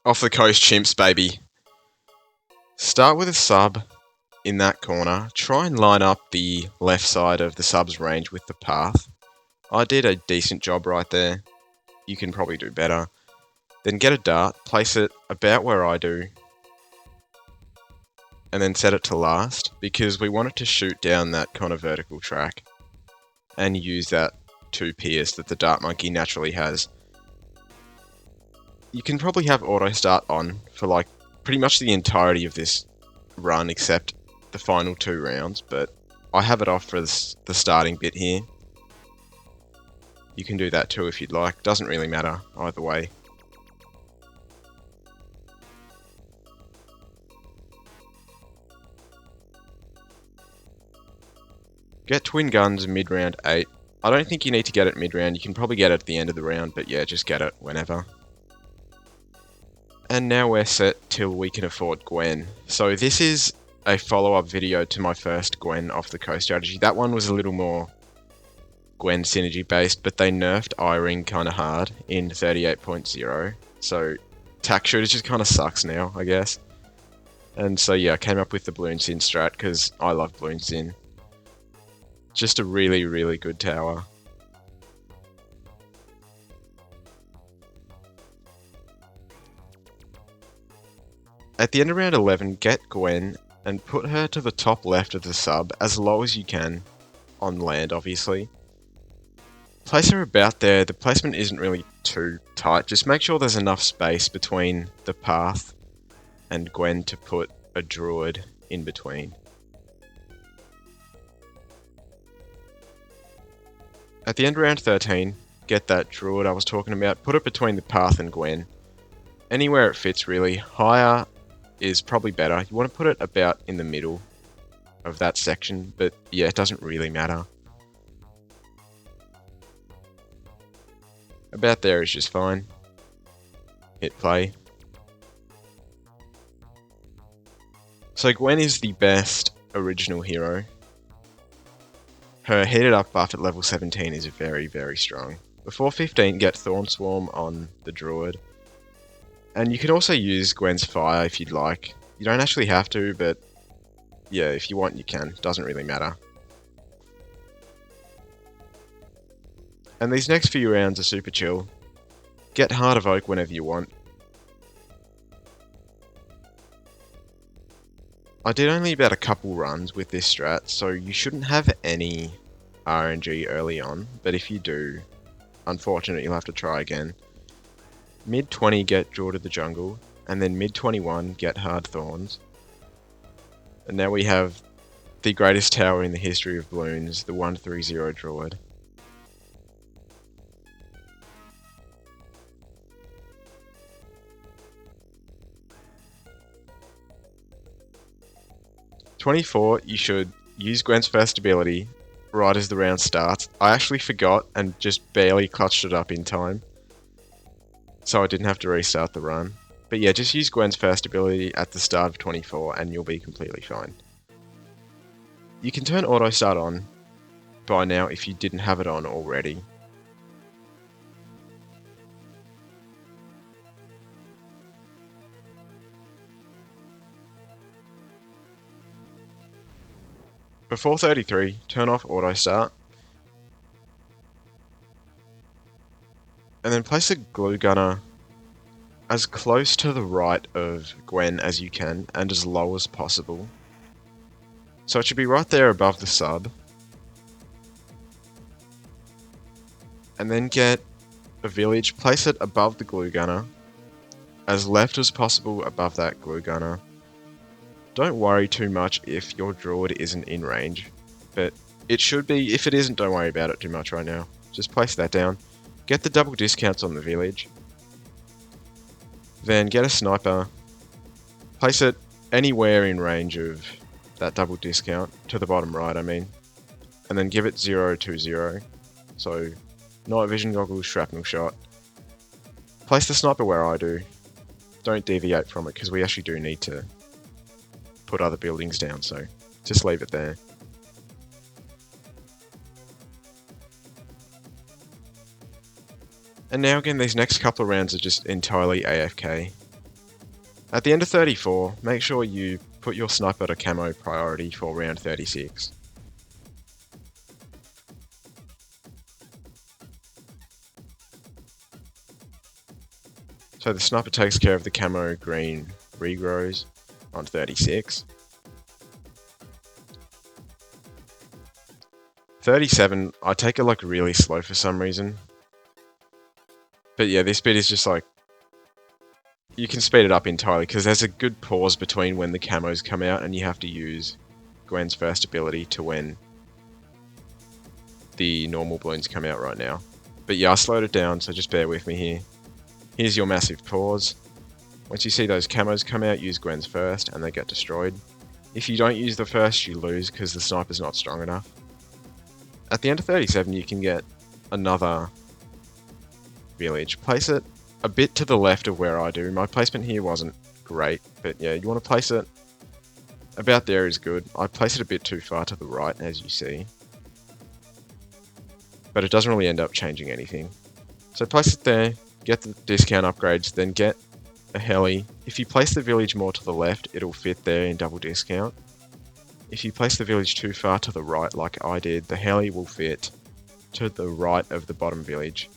Off the coast, chimps, baby. Start with a sub in that corner. Try and line up the left side of the sub's range with the path. I did a decent job right there. You can probably do better. Then get a dart, place it about where I do, and then set it to last, because we want it to shoot down that kind of vertical track and use that 2 pierce that the dart monkey naturally has. You can probably have auto start on for like pretty much the entirety of this run except the final 2 rounds, but I have it off for the starting bit here. You can do that too if you'd like, doesn't really matter either way. Get twin guns mid-round 8. I don't think you need to get it mid-round, you can probably get it at the end of the round, but yeah, just get it whenever. And now we're set till we can afford Gwen. So this is a follow-up video to my first Gwen off the coast strategy. That one was a little more Gwen synergy based, but they nerfed I-Ring kind of hard in 38.0. So tack shooter just kind of sucks now, I guess. And so yeah, I came up with the Blooncin strat because I love Blooncin. Just a really, really good tower. At the end of round 11, get Gwen and put her to the top left of the sub, as low as you can, on land obviously. Place her about there, the placement isn't really too tight, just make sure there's enough space between the path and Gwen to put a druid in between. At the end of round 13, get that druid I was talking about, put it between the path and Gwen. Anywhere it fits really, higher is probably better. You want to put it about in the middle of that section, but yeah, it doesn't really matter. About there is just fine. Hit play. So Gwen is the best original hero. Her heated up buff at level 17 is very, very strong. Before 15, get Thorn Swarm on the druid. And you can also use Gwen's fire if you'd like. You don't actually have to, but yeah, if you want you can. Doesn't really matter. And these next few rounds are super chill. Get Heart of Oak whenever you want. I did only about a couple runs with this strat, so you shouldn't have any RNG early on, but if you do, unfortunately you'll have to try again. Mid 20 get Draw to the Jungle, and then mid 21 get Hard Thorns. And now we have the greatest tower in the history of Bloons, the 130 Druid. '24, you should use Gwen's first ability right as the round starts. I actually forgot and just barely clutched it up in time, so I didn't have to restart the run. But yeah, just use Gwen's first ability at the start of 24 and you'll be completely fine. You can turn auto start on by now if you didn't have it on already. Before 33, turn off auto start. And then place a glue gunner as close to the right of Gwen as you can and as low as possible. So it should be right there above the sub. And then get a village, place it above the glue gunner, as left as possible above that glue gunner. Don't worry too much if your druid isn't in range, but it should be. If it isn't, don't worry about it too much right now. Just place that down. Get the double discounts on the village. Then get a sniper. Place it anywhere in range of that double discount, to the bottom right I mean. And then give it 0-0. So, night vision goggles, shrapnel shot. Place the sniper where I do. Don't deviate from it because we actually do need to put other buildings down, so just leave it there. And now again, these next couple of rounds are just entirely AFK. At the end of 34, make sure you put your sniper to camo priority for round 36. So the sniper takes care of the camo green regrows on 36. 37, I take it like really slow for some reason. But yeah, this bit is just like, you can speed it up entirely because there's a good pause between when the camos come out and you have to use Gwen's first ability to when the normal balloons come out right now. But yeah, I slowed it down, so just bear with me here. Here's your massive pause. Once you see those camos come out, use Gwen's first and they get destroyed. If you don't use the first, you lose because the sniper's not strong enough. At the end of 37, you can get another village. Place it a bit to the left of where I do. My placement here wasn't great, but yeah, you want to place it about there is good. I place it a bit too far to the right, as you see. But it doesn't really end up changing anything. So place it there, get the discount upgrades, then get a heli. If you place the village more to the left, it'll fit there in double discount. If you place the village too far to the right, like I did, the heli will fit to the right of the bottom village.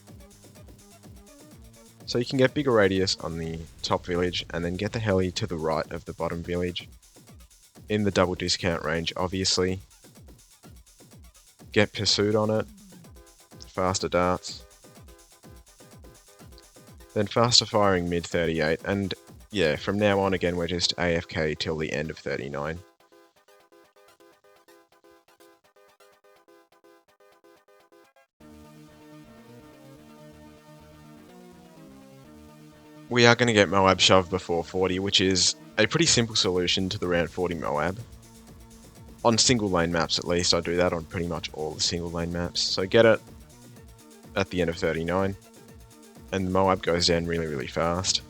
So you can get bigger radius on the top village, and then get the heli to the right of the bottom village. In the double discount range, obviously. Get pursuit on it. Faster darts. Then faster firing mid 38, and yeah, from now on again we're just AFK till the end of 39. We are going to get Moab shoved before 40, which is a pretty simple solution to the round 40 Moab. On single lane maps at least, I do that on pretty much all the single lane maps. So get it at the end of 39, and Moab goes down really, really fast.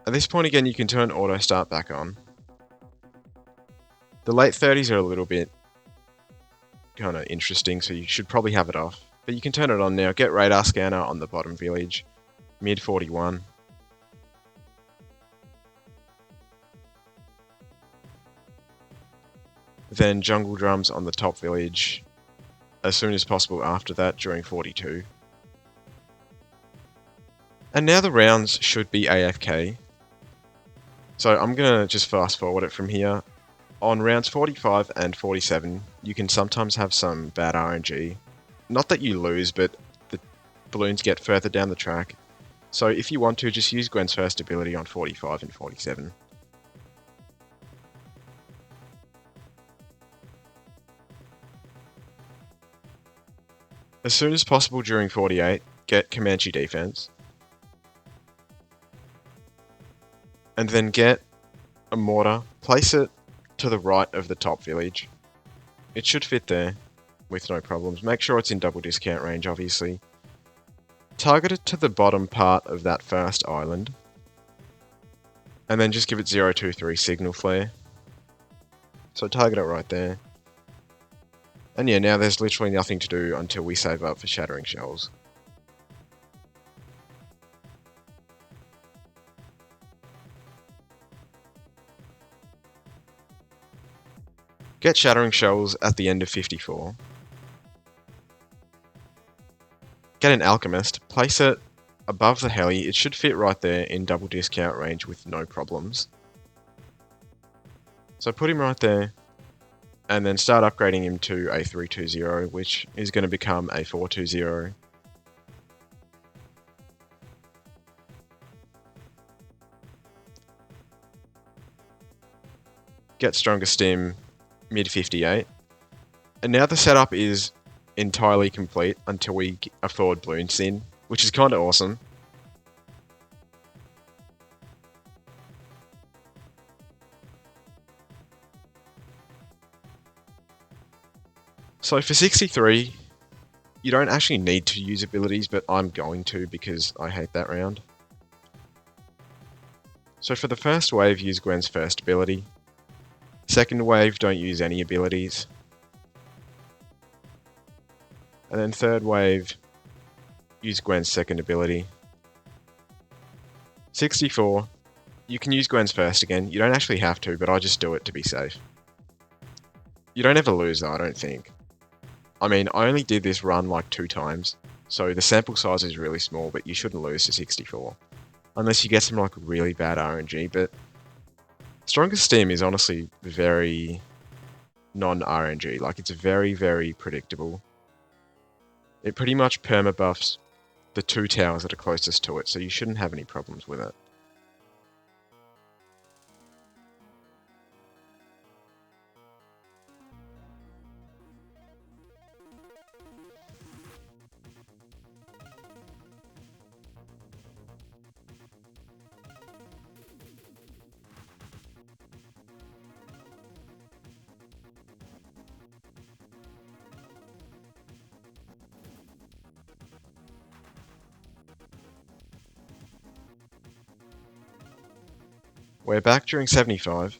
At this point again, you can turn auto start back on. The late 30s are a little bit kind of interesting, so you should probably have it off. But you can turn it on now. Get radar scanner on the bottom village, mid 41. Then jungle drums on the top village as soon as possible after that during 42. And now the rounds should be AFK. So I'm going to just fast forward it from here. On rounds 45 and 47, you can sometimes have some bad RNG. Not that you lose, but the balloons get further down the track. So if you want to, just use Gwen's first ability on 45 and 47. As soon as possible during 48, get Comanche defense. And then get a mortar, place it to the right of the top village. It should fit there with no problems. Make sure it's in double discount range, obviously. Target it to the bottom part of that first island. And then just give it 023 signal flare. So target it right there. And yeah, now there's literally nothing to do until we save up for shattering shells. Get shattering shells at the end of 54. Get an alchemist, place it above the heli. It should fit right there in double discount range with no problems. So put him right there, and then start upgrading him to a 320, which is going to become a 420. Get stronger stim mid 58. And now the setup is entirely complete until we afford Blooncin, which is kind of awesome. So for 63, you don't actually need to use abilities, but I'm going to because I hate that round. So for the first wave, use Gwen's first ability. Second wave, don't use any abilities. And then third wave, use Gwen's second ability. 64, you can use Gwen's first again. You don't actually have to, but I just do it to be safe. You don't ever lose though, I don't think. I mean, I only did this run like 2 times, so the sample size is really small, but you shouldn't lose to 64. Unless you get some like really bad RNG, but Strongest Steam is honestly very non-RNG. Like, it's very, very predictable. It pretty much permabuffs the 2 towers that are closest to it, so you shouldn't have any problems with it. We're back during 75.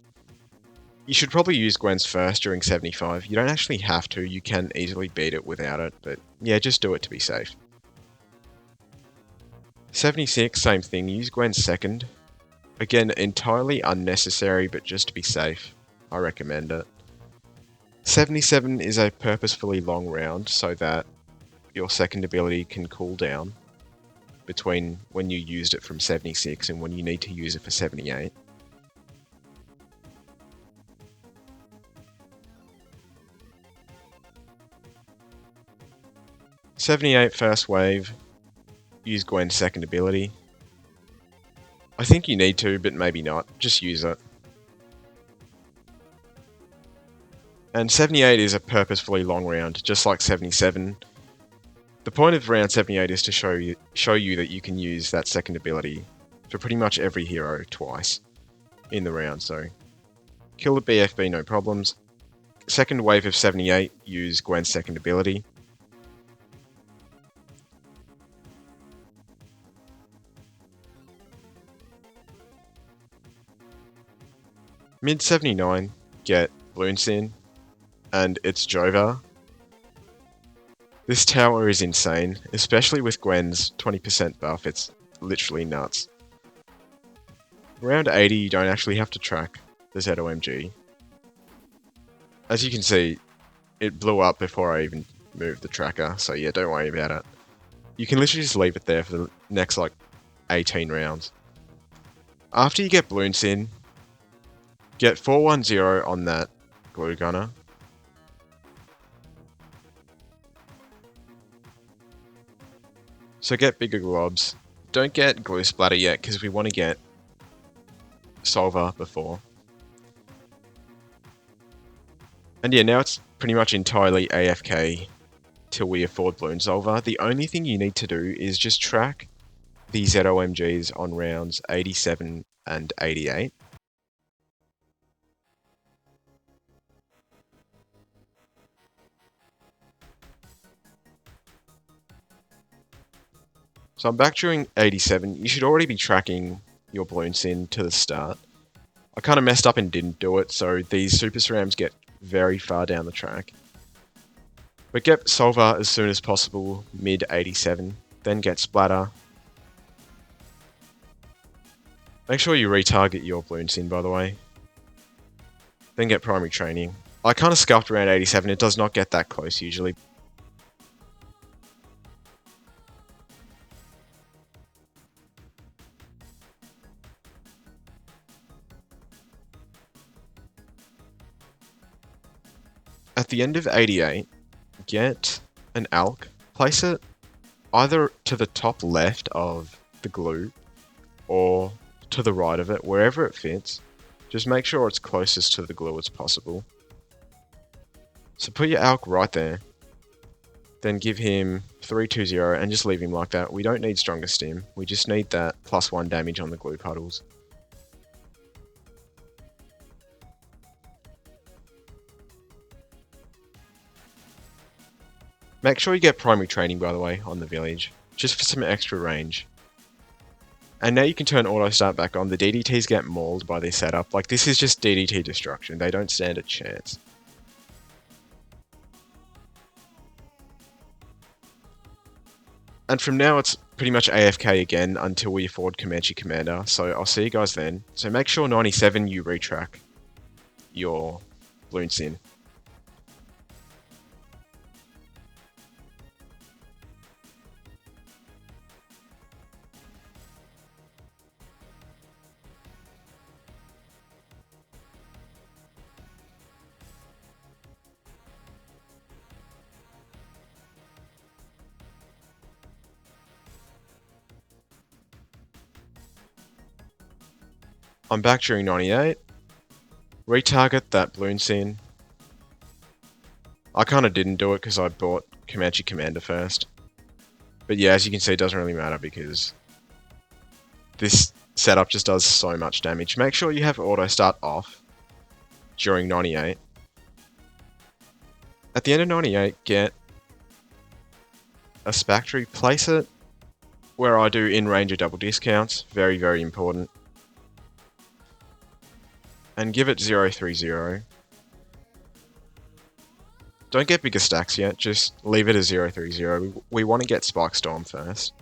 You should probably use Gwen's first during 75. You don't actually have to, you can easily beat it without it, but yeah, just do it to be safe. 76, same thing, use Gwen's second. Again, entirely unnecessary, but just to be safe, I recommend it. 77 is a purposefully long round so that your second ability can cool down between when you used it from 76 and when you need to use it for 78. '78 first wave, use Gwen's second ability. I think you need to, but maybe not. Just use it. And 78 is a purposefully long round, just like 77. The point of round 78 is to show you that you can use that second ability for pretty much every hero twice in the round, so kill the BFB, no problems. Second wave of 78, use Gwen's second ability. Mid 79, get Blooncin, and it's Jova. This tower is insane, especially with Gwen's 20% buff, it's literally nuts. Around 80, you don't actually have to track the ZOMG. As you can see, it blew up before I even moved the tracker, so yeah, don't worry about it. You can literally just leave it there for the next, like, 18 rounds. After you get Blooncin, get 410 on that glue gunner. So get bigger globs. Don't get glue splatter yet, because we want to get Solver before. And yeah, now it's pretty much entirely AFK till we afford Bloon Solver. The only thing you need to do is just track the ZOMGs on rounds 87 and 88. So I'm back during 87. You should already be tracking your Blooncin to the start. I kind of messed up and didn't do it, so these super cerams get very far down the track. But get Solver as soon as possible, mid 87, then get Splatter. Make sure you retarget your Blooncin, by the way. Then get Primary Training. I kind of scuffed around 87, it does not get that close usually. At the end of 88, get an Alk, place it either to the top left of the glue or to the right of it, wherever it fits. Just make sure it's closest to the glue as possible. So put your Alk right there, then give him 320 and just leave him like that. We don't need stronger stim, we just need that +1 damage on the glue puddles. Make sure you get primary training, by the way, on the village, just for some extra range. And now you can turn auto start back on. The DDTs get mauled by this setup. Like, this is just DDT destruction. They don't stand a chance. And from now, it's pretty much AFK again until we afford Comanche Commander. So I'll see you guys then. So make sure 97 you retrack your Blooncin. I'm back during 98. Retarget that Blooncin. I kind of didn't do it because I bought Comanche Commander first. But yeah, as you can see, it doesn't really matter because this setup just does so much damage. Make sure you have auto start off during 98. At the end of 98, get a Spectre, place it where I do in range of double discounts, very, very important. And give it 030. Don't get bigger stacks yet, just leave it as 030. We want to get Spike Storm first.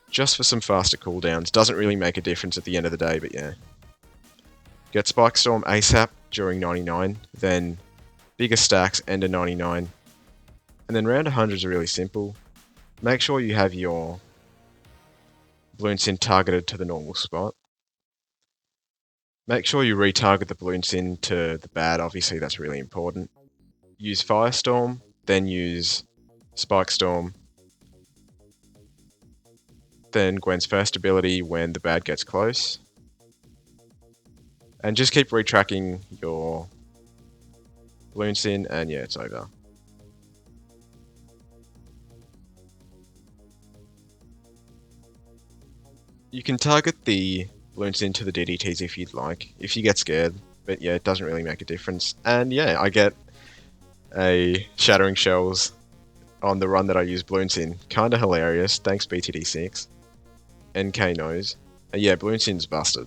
Just for some faster cooldowns. Doesn't really make a difference at the end of the day, but yeah. Get Spike Storm ASAP during 99, then bigger stacks, end of 99. And then round 100 is really simple. Make sure you have your Blooncin targeted to the normal spot. Make sure you retarget the Blooncin to the bad, obviously that's really important. Use Firestorm, then use Spike Storm, then Gwen's first ability when the bad gets close. And just keep retracking your Blooncin, and yeah, it's over. You can target the Blooncin to the DDTs if you'd like, if you get scared, but yeah, it doesn't really make a difference. And yeah, I get a Shattering Shells on the run that I use Blooncin. Kinda hilarious, thanks BTD6. NK knows. And yeah, Blooncin's busted.